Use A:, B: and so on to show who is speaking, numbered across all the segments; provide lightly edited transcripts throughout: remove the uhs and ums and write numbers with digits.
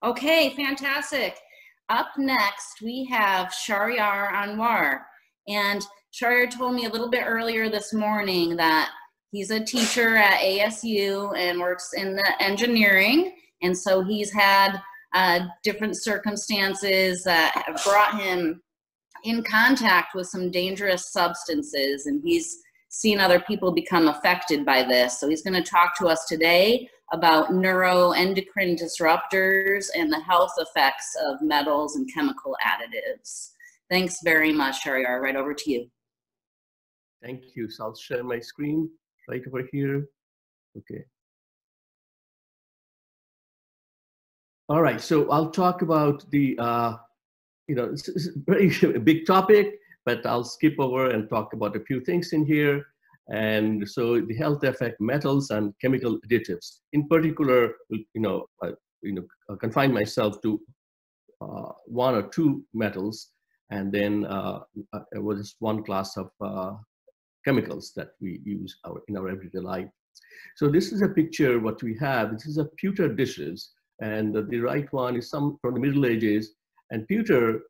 A: Okay, fantastic. Up next, we have Shahriar Anwar. And Shahriar told me a little bit earlier this morning that he's a teacher at ASU and works in the engineering. And so he's had different circumstances that have brought him in contact with some dangerous substances, and he's seen other people become affected by this. So he's going to talk to us today about neuroendocrine disruptors and the health effects of metals and chemical additives. Thanks very much, Shahriar. Right over to you.
B: Thank you. So I'll share my screen right over here. Okay. All right. So I'll talk about the, it's a very big topic, but I'll skip over and talk about a few things in here. And so the health effect metals and chemical additives. In particular, I'll confine myself to one or two metals, and then just one class of chemicals that we use in our everyday life. So this is a picture what we have. This is a pewter dishes, and the right one is some from the Middle Ages. And pewter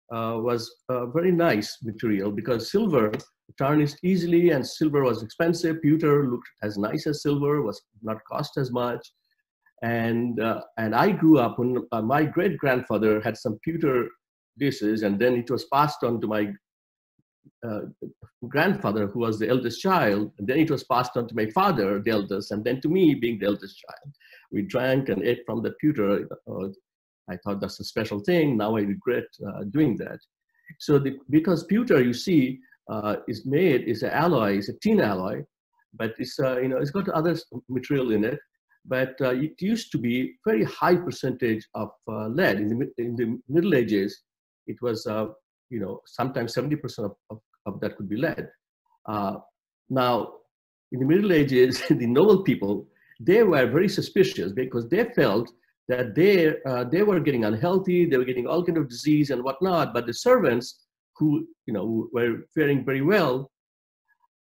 B: was a very nice material because silver tarnished easily, and silver was expensive. Pewter looked as nice as silver, was not cost as much. And I grew up when my great-grandfather had some pewter dishes, and then it was passed on to my grandfather, who was the eldest child, and then it was passed on to my father, the eldest, and then to me, being the eldest child. We drank and ate from the pewter. I thought that's a special thing. Now I regret doing that. So because pewter, you see, is an alloy, it's a tin alloy, but it's it's got other material in it. But it used to be very high percentage of lead. In the Middle Ages, it was sometimes 70% of that could be lead. Now, in the Middle Ages, the noble people, they were very suspicious because they felt that they were getting unhealthy, they were getting all kind of disease and whatnot, but the servants who were faring very well.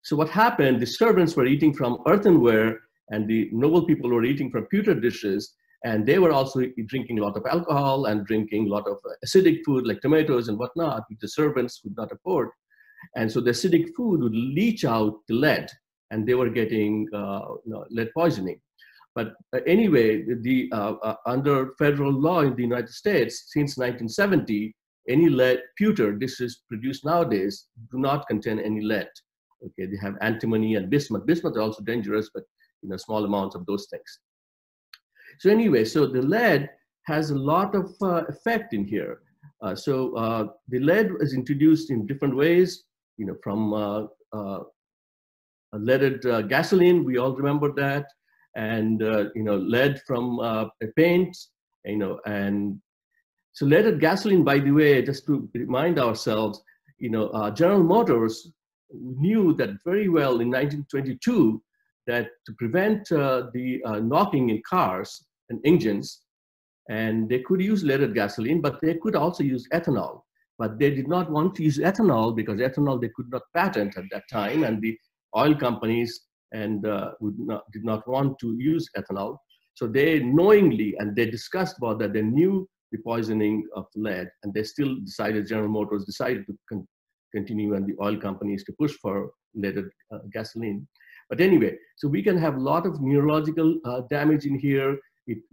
B: So what happened, the servants were eating from earthenware and the noble people were eating from pewter dishes, and they were also drinking a lot of alcohol and drinking a lot of acidic food like tomatoes and whatnot, which the servants could not afford. And so the acidic food would leach out the lead, and they were getting lead poisoning. But anyway, under federal law in the United States, since 1970, any lead pewter dishes produced nowadays do not contain any lead. Okay, they have antimony and bismuth. Bismuth are also dangerous, but small amounts of those things. So anyway, so the lead has a lot of effect in here. The lead is introduced in different ways, from leaded gasoline, we all remember that, and lead from paint, and so leaded gasoline, by the way, just to remind ourselves, General Motors knew that very well in 1922 that to prevent the knocking in cars and engines, and they could use leaded gasoline, but they could also use ethanol. But they did not want to use ethanol because ethanol they could not patent at that time, and the oil companies did not want to use ethanol. So they knowingly, and they discussed about that, they knew the poisoning of lead, and they still decided, General Motors decided to continue, and the oil companies to push for leaded gasoline. But anyway, so we can have a lot of neurological damage in here. It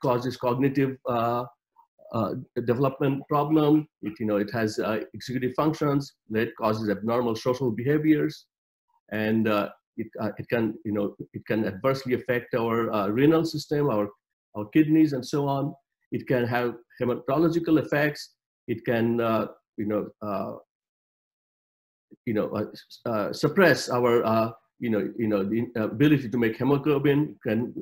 B: causes cognitive development problem. It has executive functions. Lead causes abnormal social behaviors, and it can adversely affect our renal system, our kidneys, and so on. It can have hematological effects. It can suppress our the ability to make hemoglobin, can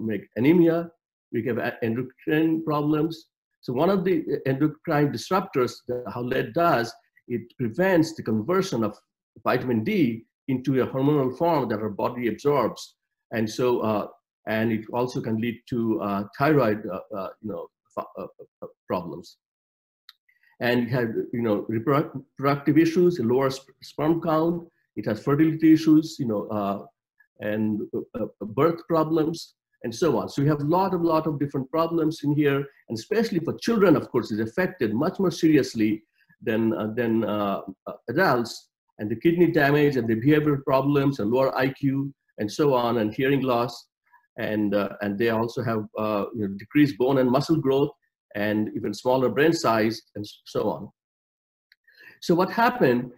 B: make anemia. We have endocrine problems. So one of the endocrine disruptors, how lead does, it prevents the conversion of vitamin D into a hormonal form that our body absorbs, and so and it also can lead to thyroid problems. And it has reproductive issues, lower sperm count. It has fertility issues, and birth problems. and so on. So we have a lot of different problems in here, and especially for children, of course, is affected much more seriously than adults, and the kidney damage and the behavioral problems and lower IQ and so on, and hearing loss, and they also have decreased bone and muscle growth and even smaller brain size and so on. So what happened,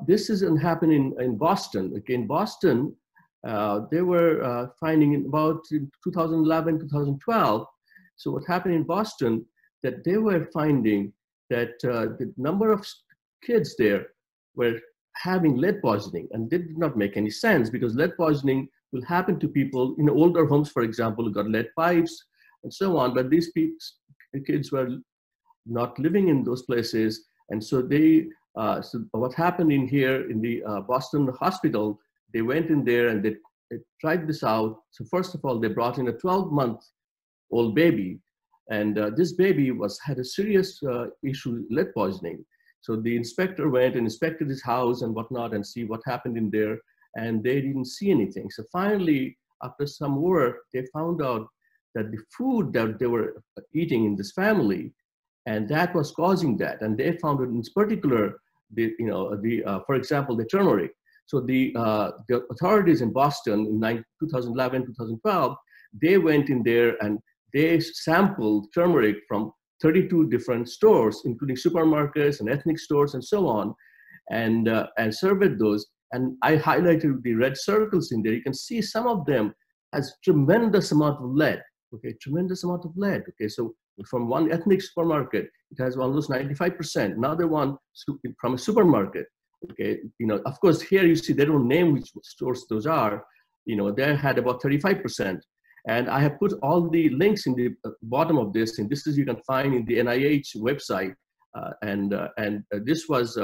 B: this isn't happening in Boston. Okay, in Boston, they were finding in about 2011, 2012. So what happened in Boston, that they were finding that the number of kids there were having lead poisoning, and that did not make any sense, because lead poisoning will happen to people in older homes, for example, who got lead pipes and so on, but these kids were not living in those places. And so they, so what happened in here in the Boston hospital, they went in there and they tried this out. So first of all, they brought in a 12-month-old baby, and this baby had a serious issue with lead poisoning. So the inspector went and inspected his house and whatnot and see what happened in there, and they didn't see anything. So finally, after some work, they found out that the food that they were eating in this family, and that was causing that. And they found it in particular, for example, the turmeric. So the authorities in Boston in 2011, 2012, they went in there and they sampled turmeric from 32 different stores, including supermarkets and ethnic stores and so on, and surveyed those. And I highlighted the red circles in there. You can see some of them has tremendous amount of lead. Okay, tremendous amount of lead. Okay, so from one ethnic supermarket, it has almost 95%. Another one from a supermarket. Okay, of course, here you see they don't name which stores those are. They had about 35%. And I have put all the links in the bottom of this, and this is you can find in the NIH website. This was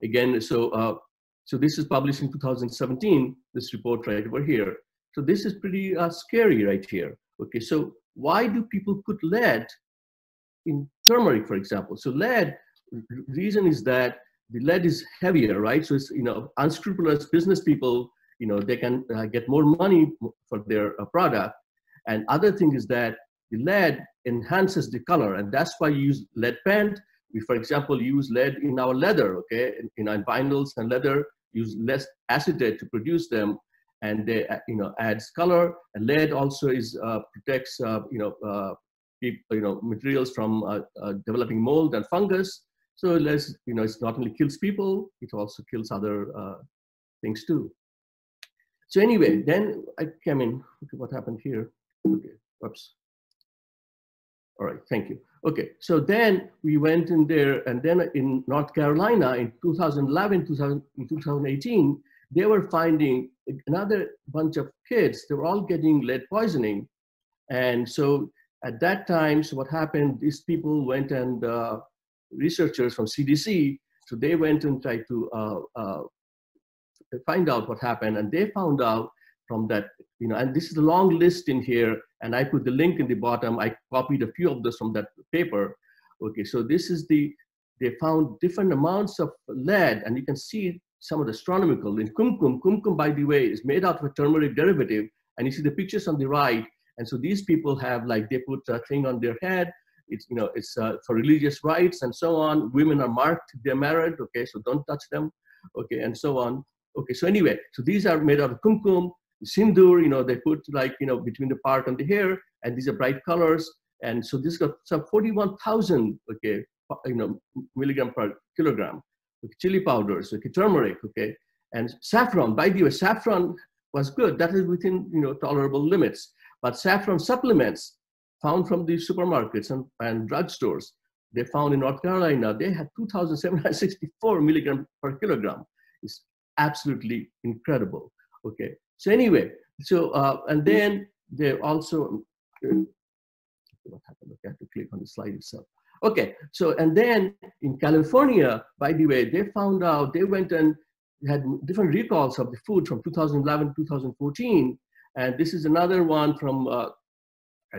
B: again, so this is published in 2017. This report right over here. So this is pretty scary right here. Okay, so why do people put lead in turmeric, for example? So lead, reason is that the lead is heavier, right? So it's unscrupulous business people, they can get more money for their product. And other thing is that the lead enhances the color, and that's why you use lead paint. We, for example, use lead in our leather, okay? In our vinyls and leather, use less acetate to produce them, and they, adds color. And lead also protects, materials from developing mold and fungus. So less, it not only kills people, it also kills other things too. So anyway, then I came in. Okay, what happened here? Okay, oops. All right, thank you. Okay, so then we went in there, and then in North Carolina in 2011, 2018, they were finding another bunch of kids. They were all getting lead poisoning. And so at that time, so what happened, these people went and researchers from CDC, so they went and tried to find out what happened, and they found out from that, and this is a long list in here, and I put the link in the bottom. I copied a few of those from that paper. Okay, so this is they found different amounts of lead, and you can see some of the astronomical. In kumkum, by the way, is made out of a turmeric derivative, and you see the pictures on the right. And so these people have, like, they put a thing on their head. It's, it's for religious rites and so on. Women are marked, they're married, okay, so don't touch them, okay, and so on. Okay, so anyway, so these are made out of kumkum, sindoor, they put, like, between the part on the hair, and these are bright colors. And so this got some 41,000, okay, milligram per kilogram. Okay, chili powders, okay, turmeric, okay, and saffron. By the way, saffron was good. That is within, tolerable limits. But saffron supplements found from the supermarkets and drugstores, they found in North Carolina, they had 2,764 milligrams per kilogram. It's absolutely incredible. Okay, so anyway, so and then they also what happened? Okay, I have to click on the slide itself. Okay, so and then in California, by the way, they found out, they went and had different recalls of the food from 2011, 2014, and this is another one from.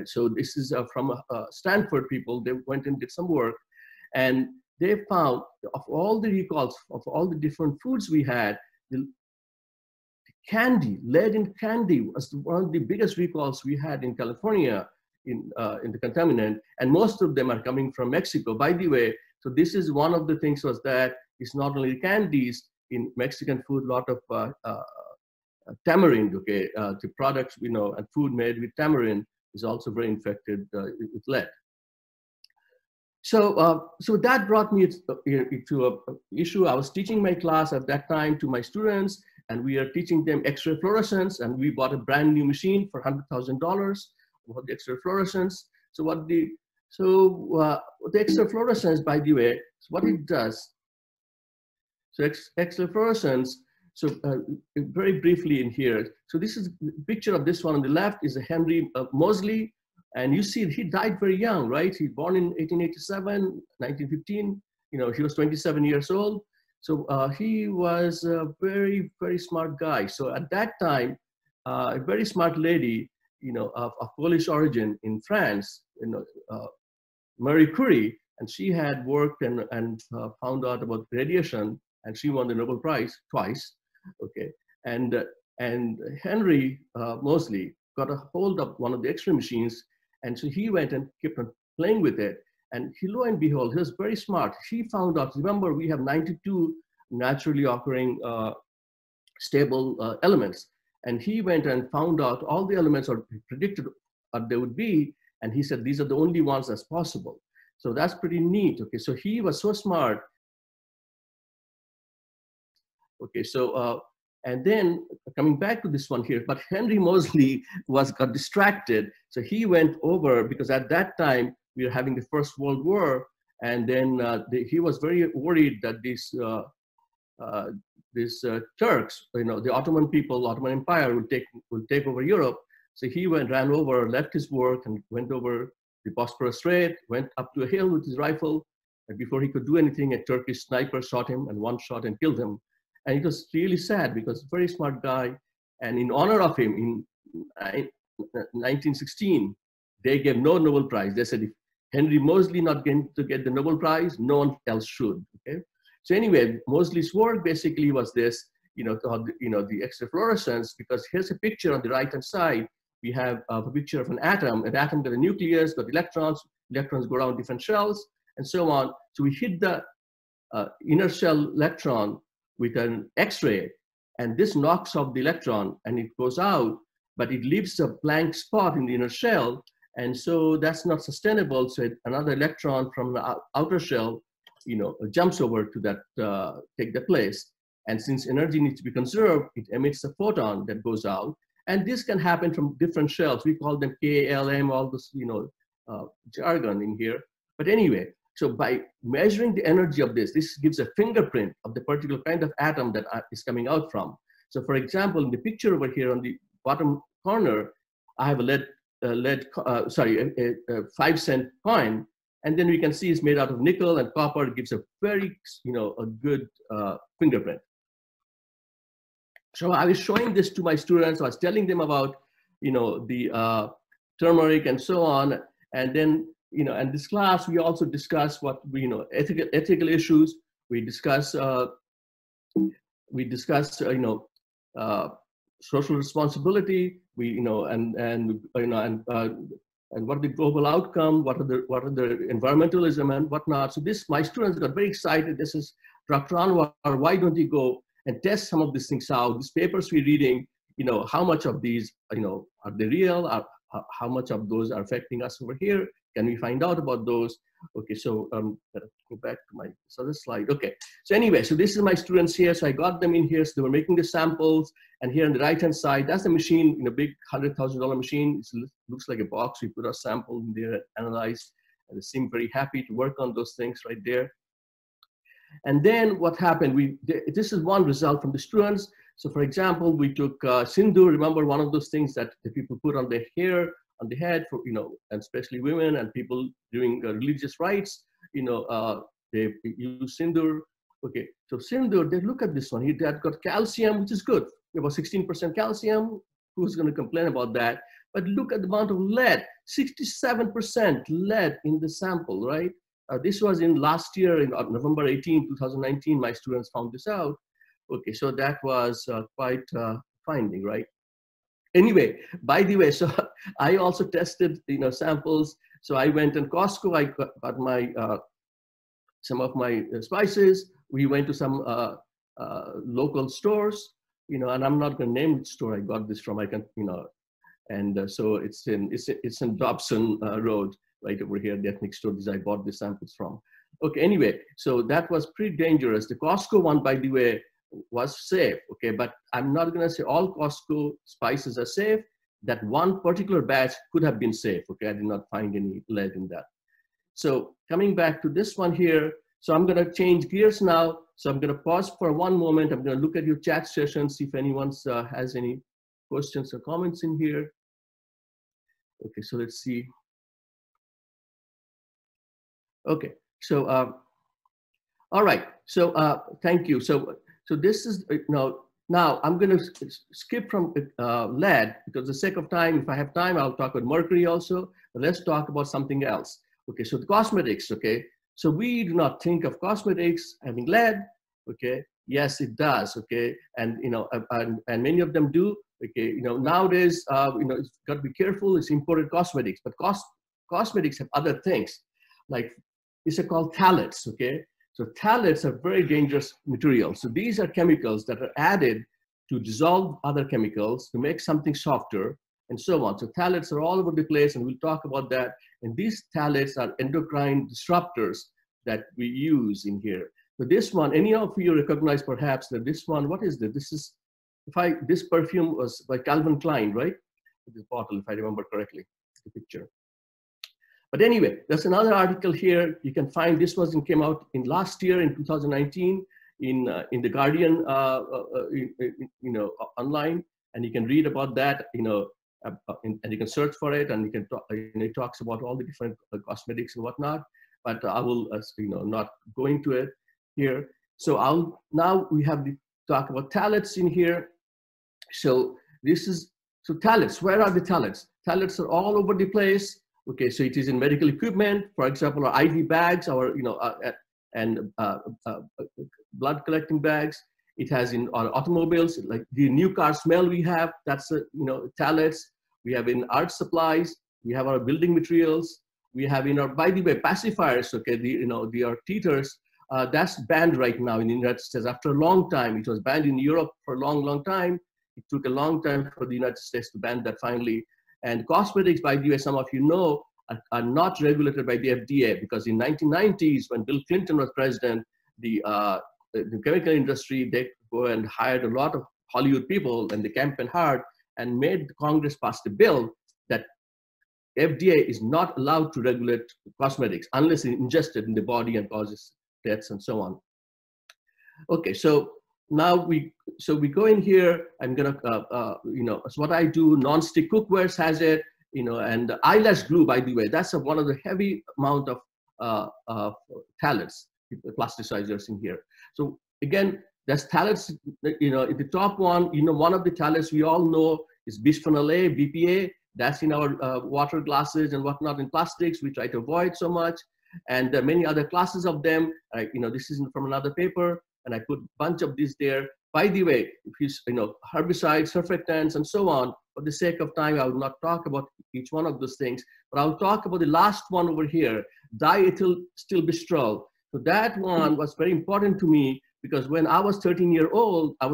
B: So this is from Stanford people. They went and did some work, and they found of all the recalls of all the different foods we had, the candy, lead in candy was one of the biggest recalls we had in California in the contaminant, and most of them are coming from Mexico. By the way, so this is one of the things was that it's not only candies in Mexican food, a lot of tamarind, okay, the products, and food made with tamarind is also very infected with lead. So, so that brought me to an issue. I was teaching my class at that time to my students, and we are teaching them X-ray fluorescence, and we bought a brand new machine for $100,000 for the X-ray fluorescence. So the X-ray fluorescence, by the way, what it does. So X-ray fluorescence. So very briefly in here. So this is a picture of this one on the left is a Henry Moseley. And you see, he died very young, right? He born in 1887, 1915. He was 27 years old. So he was a very, very smart guy. So at that time, a very smart lady, of Polish origin in France, Marie Curie, and she had worked and found out about radiation, and she won the Nobel Prize twice. Okay, and Henry Moseley got a hold of one of the X-ray machines. And so he went and kept on playing with it. And lo and behold, he was very smart. He found out, remember, we have 92 naturally occurring stable elements. And he went and found out all the elements or predicted what they would be. And he said, these are the only ones that's possible. So that's pretty neat. Okay, so he was so smart. Okay, so, and then coming back to this one here, but Henry Moseley got distracted. So he went over, because at that time we were having the First World War. And then he was very worried that these Turks, the Ottoman people, Ottoman Empire will take over Europe. So he ran over, left his work and went over the Bosporus Strait, went up to a hill with his rifle. And before he could do anything, a Turkish sniper shot him and one shot and killed him. And it was really sad because very smart guy. And in honor of him, in 1916, they gave no Nobel Prize. They said if Henry Moseley not going to get the Nobel Prize, no one else should. Okay. So anyway, Moseley's work basically was this, the X-ray fluorescence, because here's a picture on the right-hand side. We have a picture of an atom. An atom got a nucleus, got electrons. Electrons go around different shells, and so on. So we hit the inner shell electron with an X-ray, and this knocks off the electron and it goes out, but it leaves a blank spot in the inner shell, and so that's not sustainable. So another electron from the outer shell, jumps over to that, take the place. And since energy needs to be conserved, it emits a photon that goes out, and this can happen from different shells. We call them KLM, all this, jargon in here. But anyway, so by measuring the energy of this gives a fingerprint of the particular kind of atom that is coming out from. So for example, in the picture over here on the bottom corner, I have a 5-cent coin. And then we can see it's made out of nickel and copper. It gives a very, a good fingerprint. So I was showing this to my students. I was telling them about, the turmeric and so on. And then, in this class, we also discuss what ethical issues. We discuss, social responsibility. And what the global outcome, what are the environmentalism and whatnot. So my students got very excited. This is Dr. Anwar, why don't you go and test some of these things out? These papers we're reading, how much of these, are they real? How much of those are affecting us over here? Can we find out about those? Okay, so go back to my other slide. Okay, so anyway, so this is my students here. So I got them in here. So they were making the samples. And here on the right-hand side, that's the machine, big $100,000 machine. It looks like a box. We put our sample in there and analyze. And they seem very happy to work on those things right there. And then what happened, this is one result from the students. So for example, we took sindoor, remember one of those things that the people put on their hair, on the head for, and especially women and people doing religious rites, they use sindoor. Okay, so sindoor, they look at this one. That got calcium, which is good. About 16% calcium. Who's going to complain about that? But look at the amount of lead, 67% lead in the sample, right? This was in last year, in November 18, 2019, my students found this out. Okay, so that was quite finding, right? Anyway, by the way, so I also tested, samples. So I went in Costco, I got my, some of my spices. We went to some local stores, and I'm not going to name which store I got this from. I can, and so it's in Dobson Road, right over here, the ethnic store that I bought the samples from. Okay, anyway, so that was pretty dangerous. The Costco one, by the way, was safe, okay, but I'm not going to say all Costco spices are safe. That one particular batch could have been safe, okay. I did not find any lead in that. So coming back to this one here, so I'm going to change gears now. So I'm going to pause for one moment. I'm going to look at your chat session, see if anyone has any questions or comments in here. Okay, so let's see. Okay, so all right, so thank you. So this is now I'm going to skip from lead because for the sake of time, if I have time, I'll talk about mercury also. But let's talk about something else. Okay, so the cosmetics. Okay, so we do not think of cosmetics having lead. Okay, yes, it does. Okay, and and many of them do. Okay, nowadays it's got to be careful. It's imported cosmetics, but cosmetics have other things, like these are called phthalates. Okay. So phthalates are very dangerous materials. So these are chemicals that are added to dissolve other chemicals to make something softer and so on. So phthalates are all over the place, and we'll talk about that. And these phthalates are endocrine disruptors that we use in here. So this one, any of you recognize perhaps that this one, what is this? This is, this perfume was by Calvin Klein, right? This bottle, if I remember correctly, the picture. But anyway, there's another article here. You can find this came out in last year in 2019 in the Guardian, online, and you can read about that, and you can search for it, and you can talk, it talks about all the different cosmetics and whatnot. But I will, not go into it here. So now we have the talk about phthalates in here. So phthalates. Where are the phthalates? Phthalates are all over the place. Okay, so it is in medical equipment, for example, our IV bags, our blood collecting bags. It has in our automobiles, like the new car smell we have. That's phthalates. We have in art supplies. We have our building materials. We have in our, by the way, pacifiers. Okay, our teethers. That's banned right now in the United States after a long time. It was banned in Europe for a long, long time. It took a long time for the United States to ban that finally. And cosmetics, by the way, some of you know, are not regulated by the FDA, because in 1990s, when Bill Clinton was president, the chemical industry, they go and hired a lot of Hollywood people, and they campaigned hard and made Congress pass the bill that FDA is not allowed to regulate cosmetics unless it's ingested in the body and causes deaths and so on. Okay, so now we go in here. I'm gonna, so what I do, non-stick cookwares has it, and eyelash glue, by the way, that's one of the heavy amount of phthalates, plasticizers in here. So again, there's phthalates, the top one, one of the phthalates we all know is bisphenol A, BPA. That's in our water glasses and whatnot in plastics. We try to avoid so much. And there are many other classes of them. This is from another paper, and I put a bunch of these there. By the way, if herbicides, surfactants, and so on, for the sake of time, I will not talk about each one of those things, but I'll talk about the last one over here, diethylstilbestrol. So that one was very important to me, because when I was 13 years old, I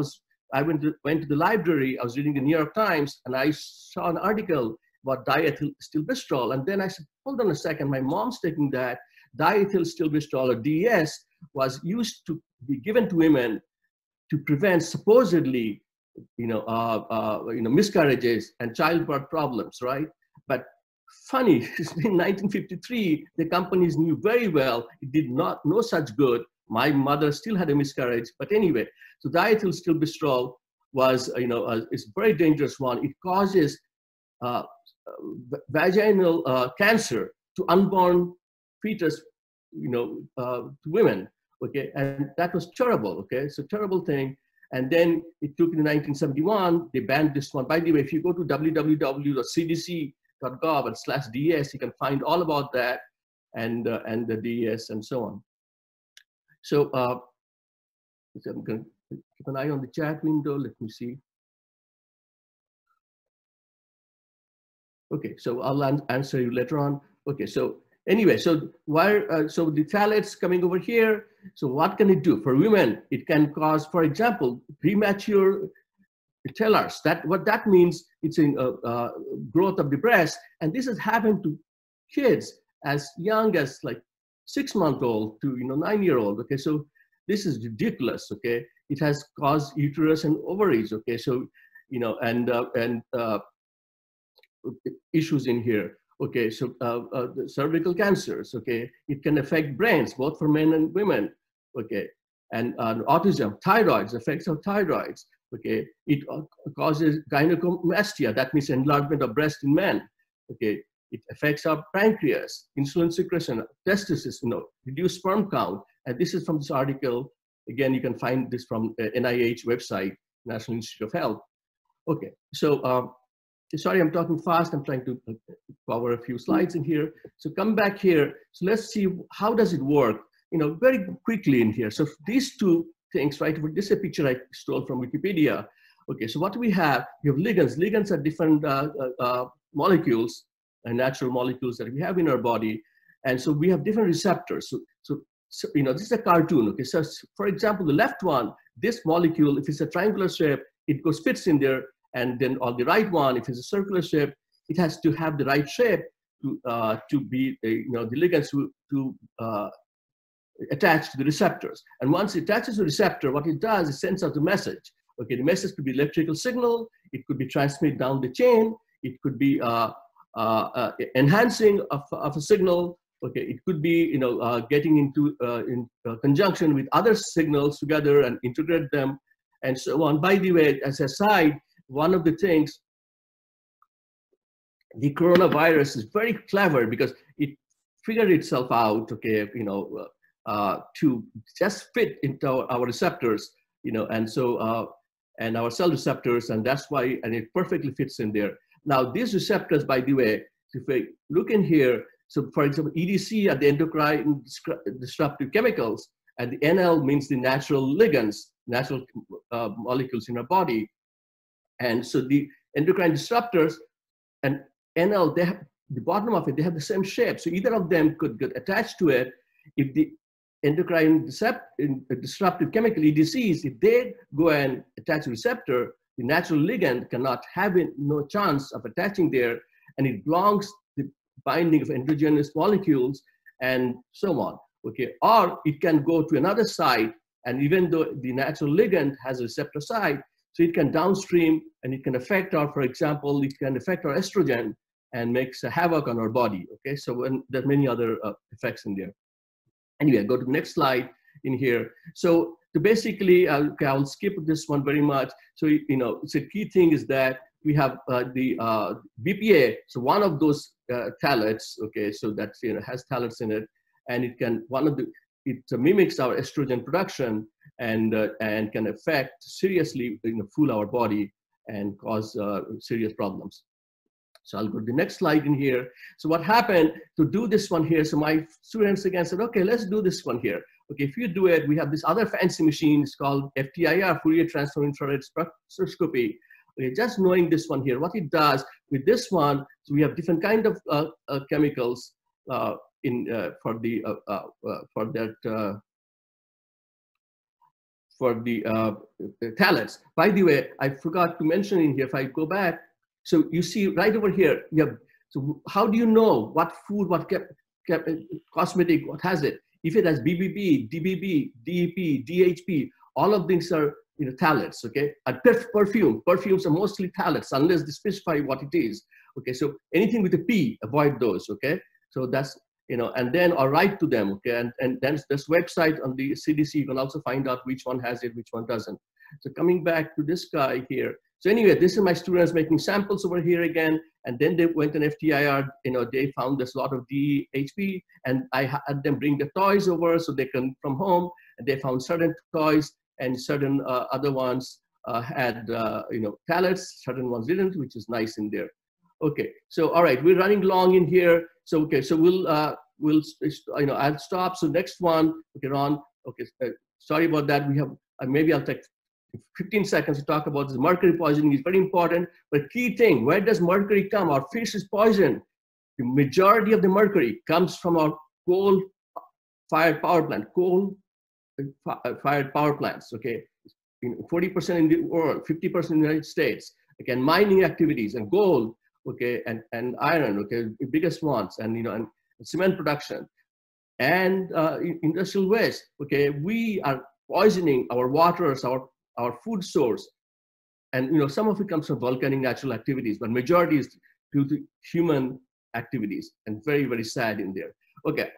B: went to the library, I was reading the New York Times, and I saw an article about diethylstilbestrol. And then I said, hold on a second, my mom's taking that. Diethylstilbestrol, or DES, was used to be given to women to prevent supposedly, miscarriages and childbirth problems, right? But funny, in 1953, the companies knew very well it did not know such good. My mother still had a miscarriage, but anyway. So diethylstilbestrol was, it's a very dangerous one. It causes vaginal cancer to unborn fetus, to women. Okay, and that was terrible. Okay, so terrible thing. And then it took in 1971, they banned this one. By the way, if you go to www.cdc.gov/DES, you can find all about that and the DES and so on. So I'm going to keep an eye on the chat window. Let me see. Okay, so I'll answer you later on. Okay, so anyway, so so the phthalates coming over here. So what can it do for women? It can cause, for example, premature tellers. What that means, it's in growth of the breast, and this has happened to kids as young as like 6-month-old to 9-year-old. Okay, so this is ridiculous. Okay, it has caused uterus and ovaries. Okay, so and issues in here. Okay, so the cervical cancers. Okay, it can affect brains both for men and women. Okay, and autism, thyroids, effects of thyroids. Okay, it causes gynecomastia, that means enlargement of breast in men. Okay, it affects our pancreas, insulin secretion, testes, reduced sperm count. And this is from this article. Again, you can find this from NIH website, National Institute of Health. Okay, so sorry, I'm talking fast. I'm trying to cover a few slides in here. So come back here. So let's see, how does it work? Very quickly in here. So these two things, right? This is a picture I stole from Wikipedia. Okay, so what do we have? We have ligands. Ligands are different molecules and natural molecules that we have in our body. And so we have different receptors. So this is a cartoon. Okay, so for example, the left one, this molecule, if it's a triangular shape, it fits in there. And then on the right one, if it's a circular shape, it has to have the right shape to be the ligands to attach to the receptors. And once it attaches to the receptor, what it does is sends out a message. Okay, the message could be electrical signal. It could be transmitted down the chain. It could be enhancing of a signal. Okay, it could be getting into in conjunction with other signals together and integrate them, and so on. By the way, as a side, one of the things, the coronavirus is very clever because it figured itself out, okay, to just fit into our receptors, and so, and our cell receptors, and that's why, and it perfectly fits in there. Now, these receptors, by the way, if we look in here, so for example, EDC are the endocrine disruptive chemicals, and the NL means the natural ligands, natural molecules in our body. And so the endocrine disruptors and NL, they have the bottom of it, they have the same shape. So either of them could get attached to it. If the endocrine disruptive chemical EDCs, if they go and attach a receptor, the natural ligand cannot have no chance of attaching there, and it blocks the binding of endogenous molecules and so on. Okay, or it can go to another site, and even though the natural ligand has a receptor site, so it can downstream and it can affect our, for example, it can affect our estrogen and makes a havoc on our body. Okay, so there's many other effects in there. Anyway, go to the next slide in here. So basically, I'll skip this one very much. So, it's a key thing is that we have the BPA. So one of those phthalates, okay, so that has phthalates in it, and it can, it mimics our estrogen production and can affect seriously, fool our body and cause serious problems. So I'll go to the next slide in here. So what happened to do this one here? So my students again said, okay, let's do this one here. Okay, if you do it, we have this other fancy machine. It's called FTIR, Fourier Transform Infrared Spectroscopy. Okay, just knowing this one here, what it does with this one, so we have different kind of chemicals for the phthalates. By the way, I forgot to mention in here, if I go back, so you see right over here, you have, so how do you know what food, what cosmetic, what has it? If it has BBB, DBB, DEP, DHP, all of these are phthalates, okay? And perfumes are mostly phthalates unless they specify what it is. Okay, so anything with a P, avoid those, okay? So that's, and then or write to them, okay? And then this website on the CDC, you can also find out which one has it, which one doesn't. So coming back to this guy here. So anyway, this is my students making samples over here again, and then they went on FTIR, they found this lot of DHP, and I had them bring the toys over so they can from home, and they found certain toys and certain other ones had, phthalates, certain ones didn't, which is nice in there. Okay, so all right, we're running long in here. So okay, so we'll I'll stop. So next one, okay, Ron. Okay, sorry about that. We have maybe I'll take 15 seconds to talk about this. Mercury poisoning is very important, but key thing, where does mercury come? Our fish is poisoned. The majority of the mercury comes from our coal-fired power plants, okay? 40% in the world, 50% in the United States. Again, mining activities and gold, okay, and iron, okay, the biggest ones, and and cement production, and industrial waste, okay. We are poisoning our waters, our food source, and some of it comes from volcanic natural activities, but majority is due to human activities, and very, very sad in there. Okay,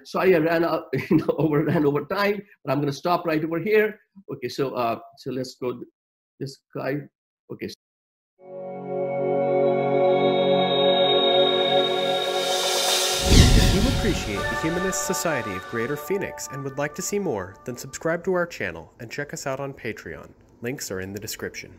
B: sorry I ran out, overran over time, but I'm going to stop right over here. Okay, so let's go this guy. Okay.
C: If you appreciate the Humanist Society of Greater Phoenix and would like to see more, then subscribe to our channel and check us out on Patreon. Links are in the description.